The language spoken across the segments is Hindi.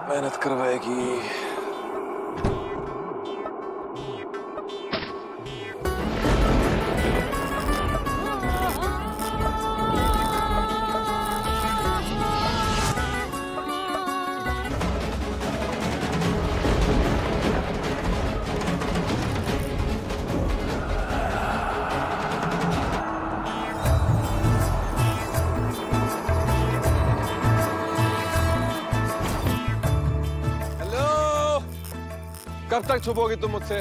मेहनत करवाएगी। कब तक छुपोगी तुम मुझसे?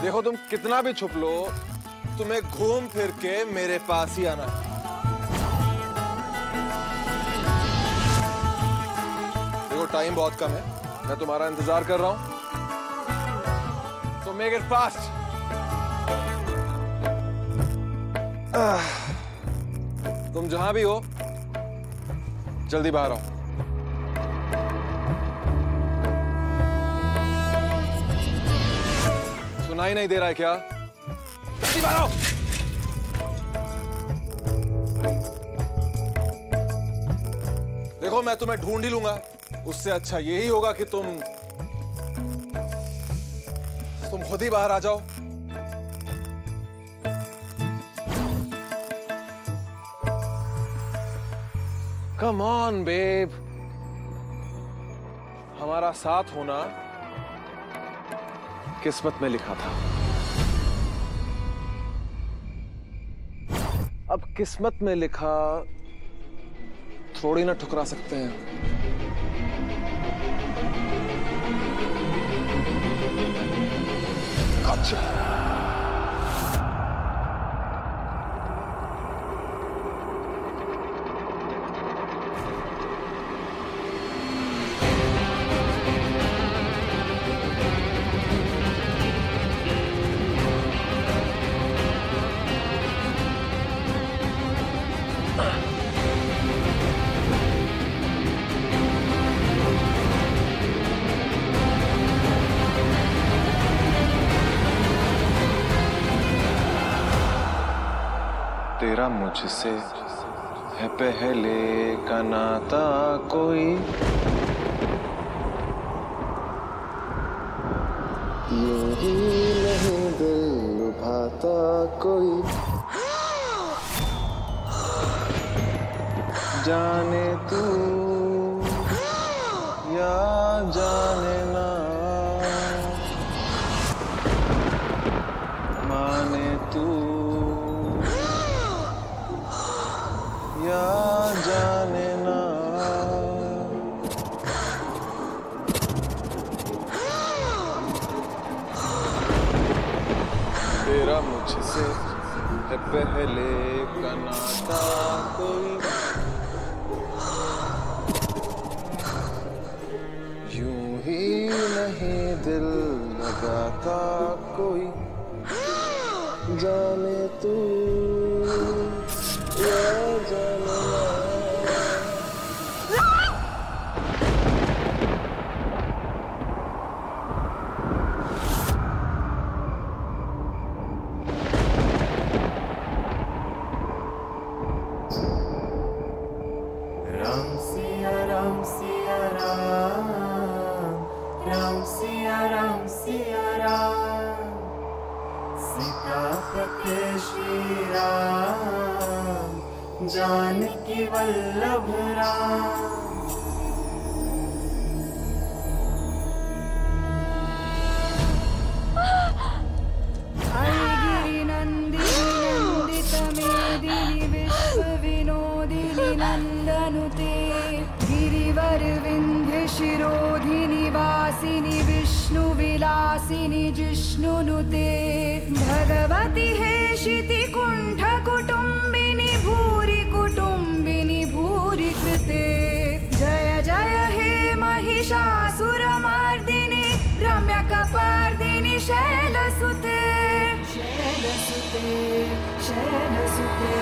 देखो तुम कितना भी छुप लो, तुम्हें घूम फिर के मेरे पास ही आना है। देखो टाइम बहुत कम है, मैं तुम्हारा इंतजार कर रहा हूं, तो मेक इट फास्ट। तुम जहां भी हो जल्दी बाहर आओ। सुनाई नहीं दे रहा है क्या? जल्दी बाहर आओ। देखो मैं तुम्हें ढूंढ ही लूंगा, उससे अच्छा यही होगा कि तुम खुद ही बाहर आ जाओ। कम ऑन बेब, हमारा साथ होना किस्मत में लिखा था। अब किस्मत में लिखा थोड़ी ना ठुकरा सकते हैं। अच्छा तेरा मुझसे है पहले का नाता कोई, यूं ही नहीं दिल लुभाता कोई, जाने तू या जाने ना, माने तू या जाने ना। तेरा मुझसे है पहले का नाता कोई, यूं ही नहीं दिल लगाता कोई, जाने तू या जाने ना। राम सिया राम सिया राम, राम सिया राम सिया राम, सीतापति श्री राम, जानकी वल्लभ राम। हरिगिरि नंदिनी नंदित मेदिनी विश्व विनोदिनी नंदनुते, गिरिवर विंध्य शिरोधिनी वासिनी विष्णु विलासिनी जिष्णुनुते, भगवती हेशिति कुंठ कुटुंबिनी भूरि कुटुंबिनी भूरि कृते, जय जय हे महिषासुरमर्दिनी रम्यकपर्दिनी शैलसुते, शैलसुते शैलसुते।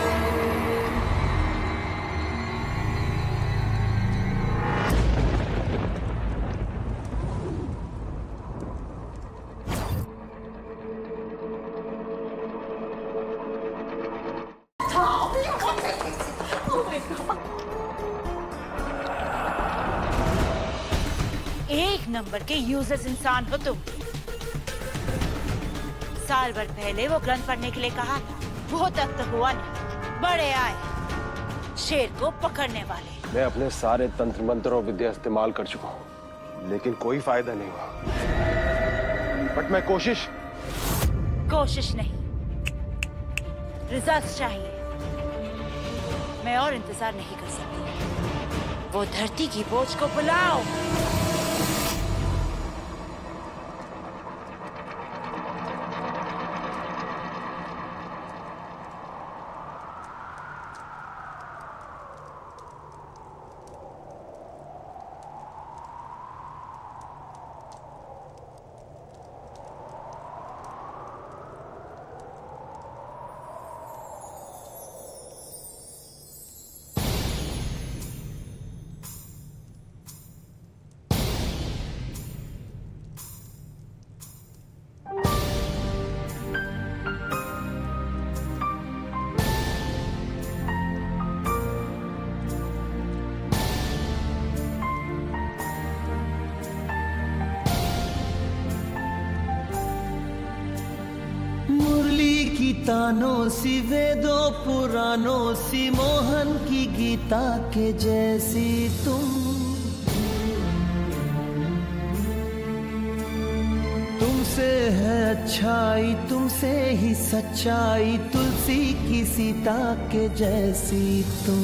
नंबर के यूजलेस इंसान हो तुम। साल भर पहले वो ग्रंथ पढ़ने के लिए कहा, वो तक तो हुआ नहीं। बड़े आए शेर को पकड़ने वाले। मैं अपने सारे तंत्र मंत्र और विद्या इस्तेमाल कर चुका हूँ, लेकिन कोई फायदा नहीं हुआ। बट मैं कोशिश नहीं, रिजल्ट चाहिए। मैं और इंतजार नहीं कर सकती। वो धरती की बोझ को बुलाओ। तानों सी वेदों पुराणों सी मोहन की गीता के जैसी तुमसे है अच्छाई, तुमसे ही सच्चाई, तुलसी की सीता के जैसी तुम।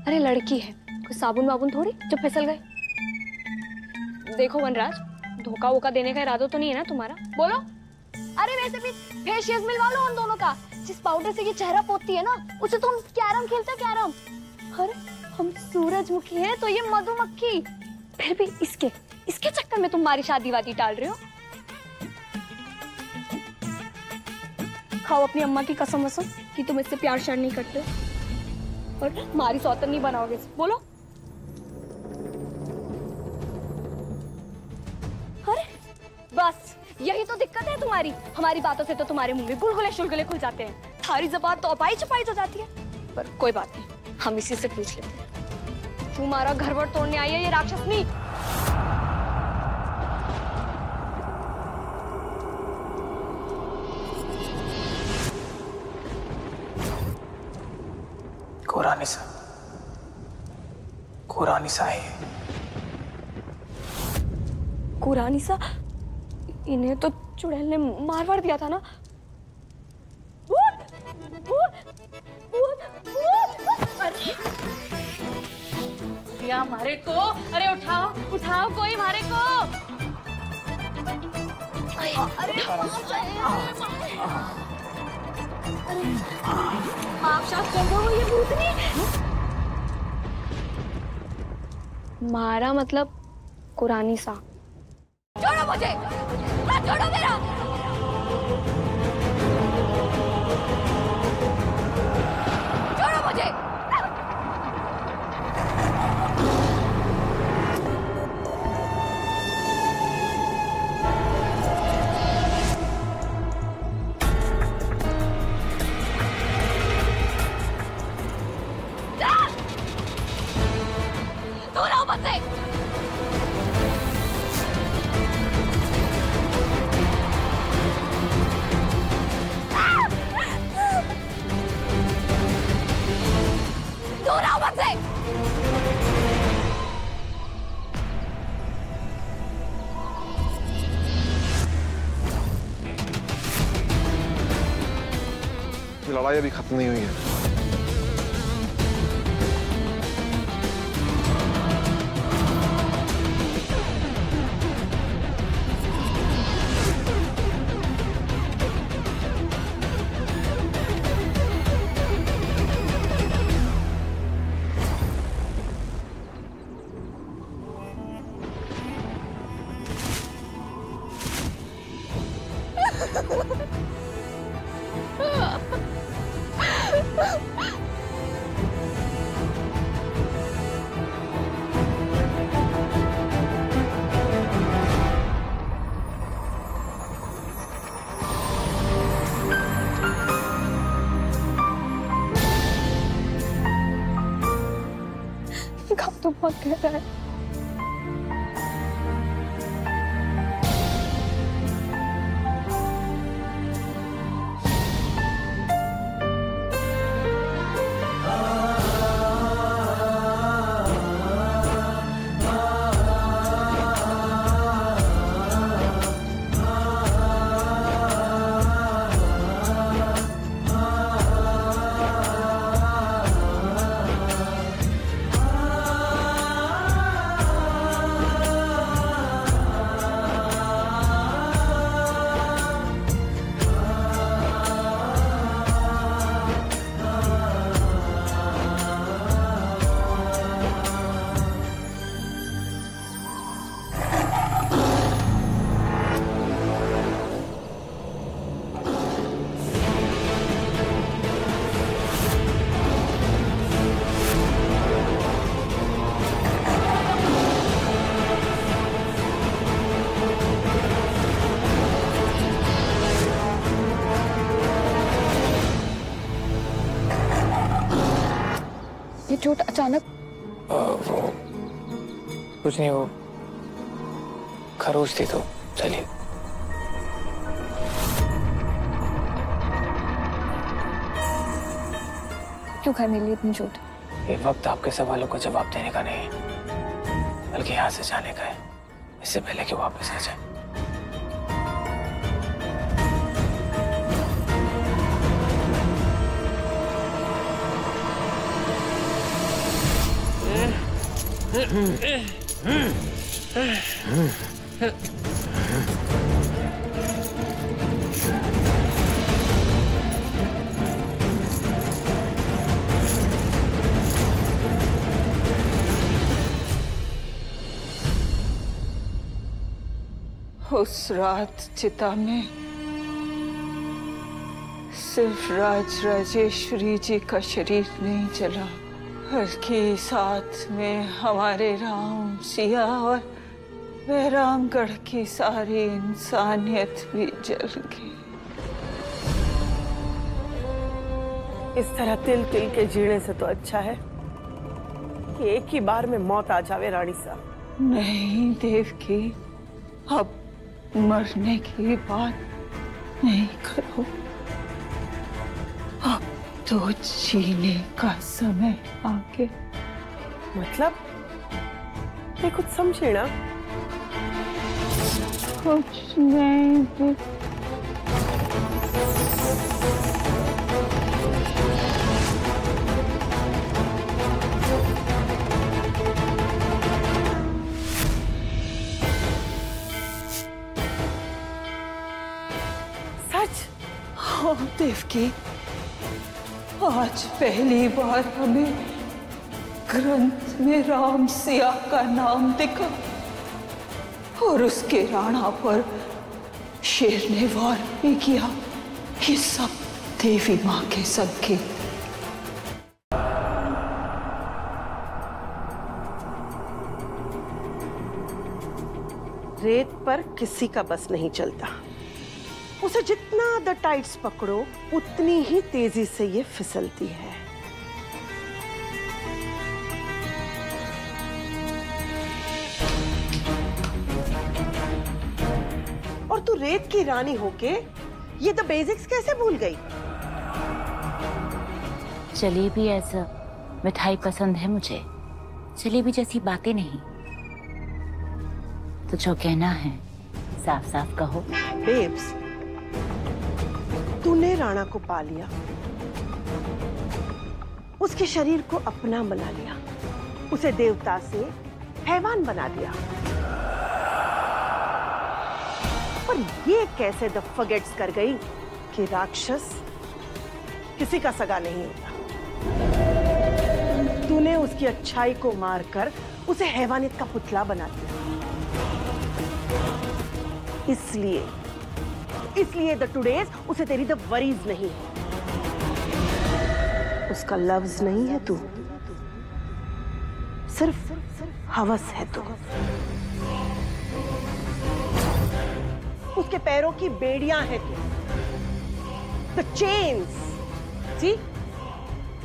अरे लड़की है, कोई साबुन वाबुन थोड़ी जो फिसल गए। देखो वनराज, धोखा वोखा देने का इरादा तो नहीं है ना तुम्हारा? बोलो। अरे वैसे भी फेशियल मिलवा लो उन दोनों का। जिस पाउडर से ये चेहरा पोतती है ना, उससे तो हम कैरम खेलते हैं, कैरम। अरे हम सूरजमुखी हैं तो ये मधुमक्खी। फिर भी इसके चक्कर में तुम हमारी शादी वादी टाल रहे हो। खाओ अपनी अम्मा की कसम वसम कि तुम इससे प्यार श्यार नहीं करते और हमारी सौतन नहीं बनाओगे। बोलो। अरे बस यही तो दिक्कत है तुम्हारी। हमारी बातों से तो तुम्हारे मुंह में गुलगुले शुलगुले खुल जाते हैं, सारी ज़बान तो अपाई चपाई हो जाती है। पर कोई बात नहीं, हम इसी से पूछ लेते हैं। तुम्हारा घरवर तोड़ने आई है ये राक्षसनी। कुरानिसा है। कुरानिसा? इन्हें तो चुड़ैल ने मार दिया था ना। या मारे को। अरे उठाओ कोई मारे को। अरे आप शायद कर दो ये भूतनी। मारा मतलब कुरानिसा। छोड़ो मुझे, छोड़ो मेरा। दूर आओ मुझसे। लड़ाई अभी खत्म नहीं हुई है। तो बहुत कह रहा है। ये चोट अचानक वो कुछ नहीं, वो खरोच थी तो चलिए। क्यों खाए मेरे लिए इतनी चोट? ये वक्त आपके सवालों का जवाब देने का नहीं बल्कि यहाँ से जाने का है, इससे पहले कि वापस आ जाए। उस रात चिता में सिर्फ राजेश्वरी जी का शरीर नहीं जला, बल्कि साथ में हमारे राम सिया और बहरामगढ़ की सारी इंसानियत भी जल गई। इस तरह तिल तिल के जीने से तो अच्छा है कि एक ही बार में मौत आ जावे रानी साहब। नहीं देवकी, अब मरने की बात नहीं करो, अब तो जीने का समय आ गया। मतलब ये कुछ समझे ना? कुछ नहीं। हाँ देवकी, आज पहली बार हमें ग्रंथ में राम सिया का नाम दिखा और उसके राणा पर शेर ने वार भी किया। ये सब देवी माँ के संकेत। रेत पर किसी का बस नहीं चलता, उसे जितना द टाइट्स पकड़ो उतनी ही तेजी से ये फिसलती है। और तू रेत की रानी होके ये द बेसिक्स कैसे भूल गई? चलिए भी ऐसा मिठाई पसंद है मुझे, जलेबी जैसी बातें नहीं। तो जो कहना है साफ साफ कहो। बेब्स, तूने राणा को पा लिया, उसके शरीर को अपना बना लिया, उसे देवता से हैवान बना दिया। पर ये कैसे द फॉरगेट्स कर गई कि राक्षस किसी का सगा नहीं होता। तूने उसकी अच्छाई को मारकर उसे हैवानियत का पुतला बना दिया। इसलिए द टुडेज उसे तेरी द वरीज नहीं है, उसका लव्स नहीं है तू, सिर्फ हवस है तू। उसके पैरों की बेड़ियां हैं तू, द चेन्स, सी,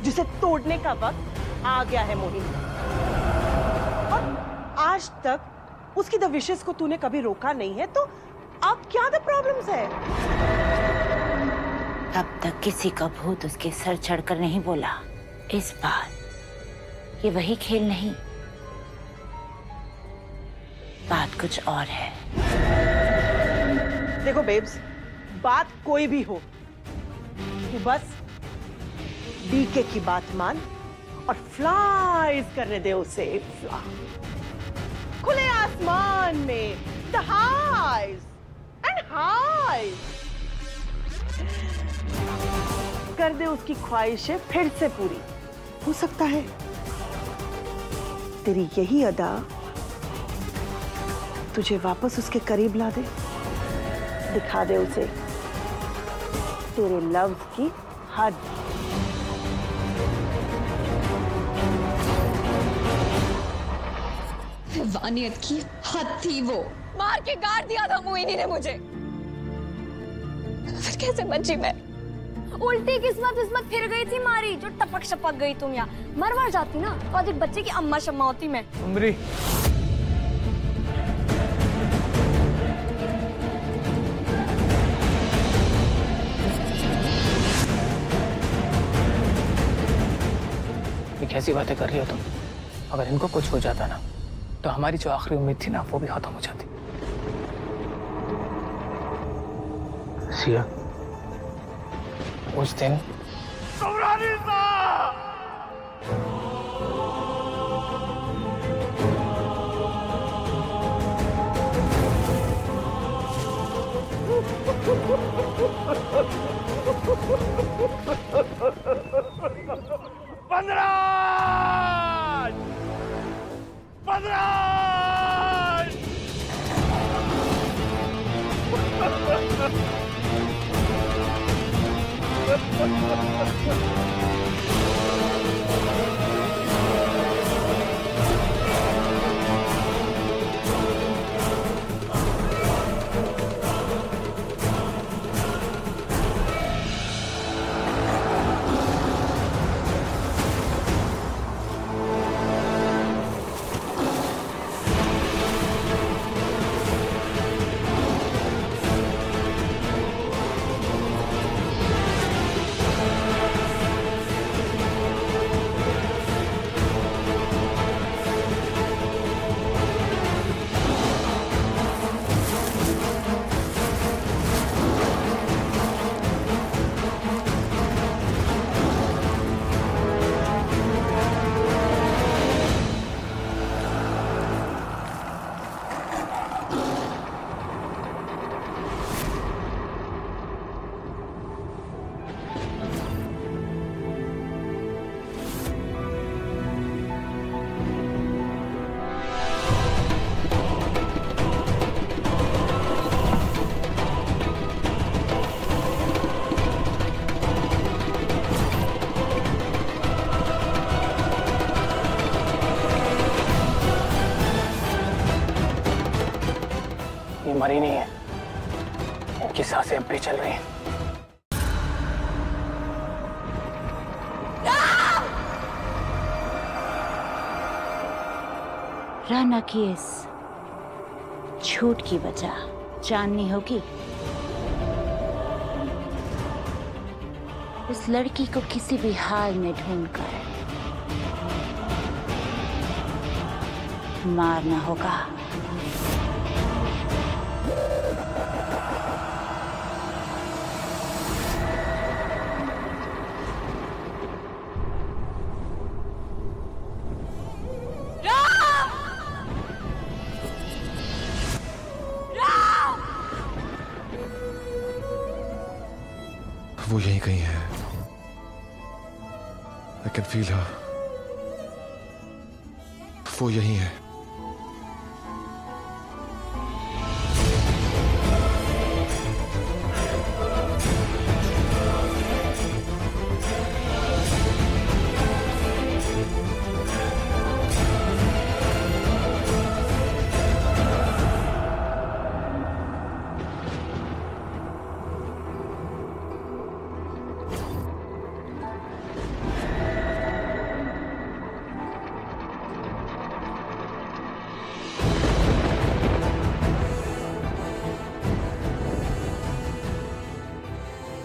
जिसे तोड़ने का वक्त आ गया है मोहिनी। और आज तक उसकी द विशेस को तूने कभी रोका नहीं है, तो अब क्या द प्रॉब्लम्स है? अब तक किसी का भूत उसके सर चढ़कर नहीं बोला। इस बार ये वही खेल नहीं, बात कुछ और है। देखो बेब्स, बात कोई भी हो, तू बस डीके की बात मान और फ्लाइज करने दे उसे। खुले आसमान में द हाइज एंड हाइज कर दे उसकी ख्वाहिशें फिर से पूरी। हो सकता है तेरी यही अदा तुझे वापस उसके करीब ला दे, दिखा दे उसे तेरे लव की हद। वानियत की हद थी वो, मार के गाड़ दिया था मोहिनी ने मुझे। फिर कैसे बची मैं? उल्टी किस्मत फिर गई थी मारी, जो टपक शपक गई तुम यहाँ। मर जाती ना तो आज एक बच्चे की अम्मा शम्मा होती मैं। उमरी, ये कैसी बातें कर रही हो तुम? अगर इनको कुछ हो जाता ना तो हमारी जो आखिरी उम्मीद थी ना वो भी खत्म हो जाती। सिया, उस दिन ये मरी नहीं है, इनकी सांसें अब भी चल रही हैं। राना की इस झूठ की वजह जाननी होगी। उस लड़की को किसी भी हाल में ढूंढकर मारना होगा। वो यहीं कहीं है। I can feel her. वो यहीं है।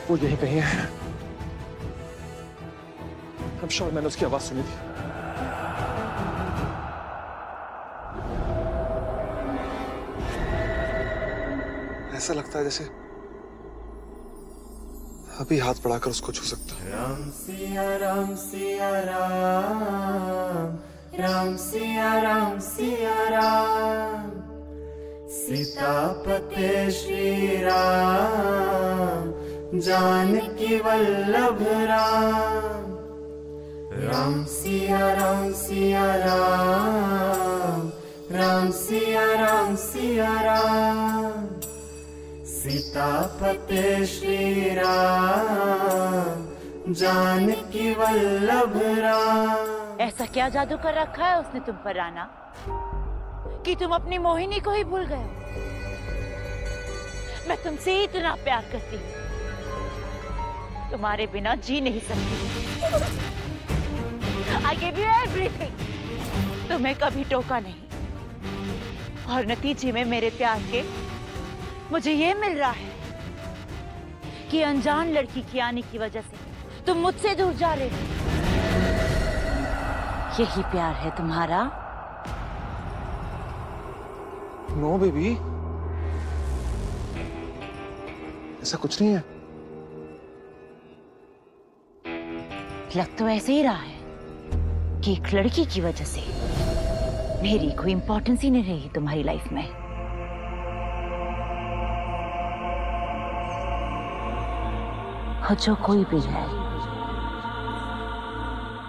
वो यहीं कहीं है। I'm sure मैंने उसकी आवाज सुनी थी। ऐसा लगता है जैसे अभी हाथ बढ़ाकर उसको छू सकता हूँ। राम सिया राम सिया राम, राम सिया राम सिया राम, सीतापते श्री राम, जानकी वल्लभ राम। राम सिया राम सिया राम, राम सिया राम सिया राम, सीतापते श्री राम, जानकी वल्लभ राम। ऐसा क्या जादू कर रखा है उसने तुम पर राना कि तुम अपनी मोहिनी को ही भूल गए हो? मैं तुमसे ही इतना प्यार करती हूँ, तुम्हारे बिना जी नहीं सकती। I gave you everything. तुम्हें कभी टोका नहीं, और नतीजे में मेरे प्यार के मुझे ये मिल रहा है कि अनजान लड़की की आने की वजह से तुम मुझसे दूर जा रहे हो। यही प्यार है तुम्हारा? नो बेबी, ऐसा कुछ नहीं है। लग तो ऐसे ही रहा है कि एक लड़की की वजह से मेरी कोई इंपॉर्टेंस ही नहीं रही तुम्हारी लाइफ में। और जो कोई भी है,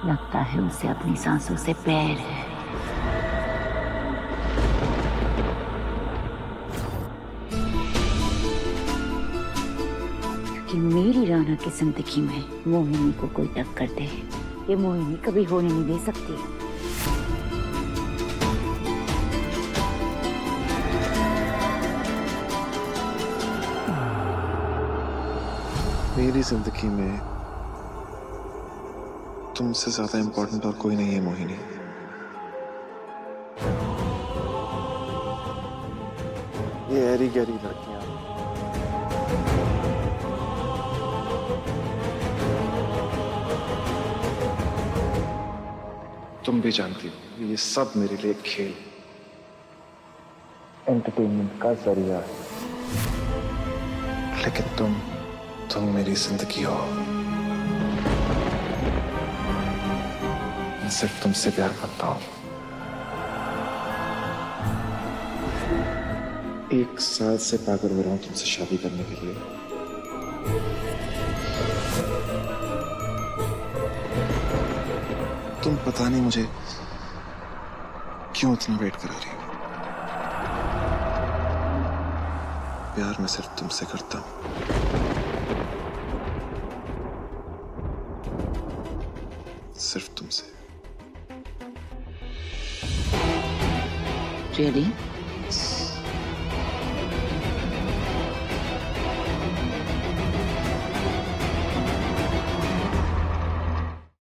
लगता है उसे अपनी सांसों से प्यार है। कि मेरी राना की जिंदगी में मोहिनी को कोई टक्कर दे, ये मोहिनी कभी होने नहीं दे सकती। मेरी जिंदगी में तुमसे ज्यादा इंपॉर्टेंट और कोई नहीं है मोहिनी। ये ऐरी गहरी लड़कियां तुम भी जानती हो, ये सब मेरे लिए खेल, एंटरटेनमेंट का जरिया है। लेकिन तुम मेरी जिंदगी हो। मैं सिर्फ तुमसे प्यार करता हूं। 1 साल से पागल हो रहा हूं तुमसे शादी करने के लिए। तुम पता नहीं मुझे क्यों इतना वेट करा रही हो। प्यार मैं सिर्फ तुमसे करता हूं। सिर्फ तुमसे। Really?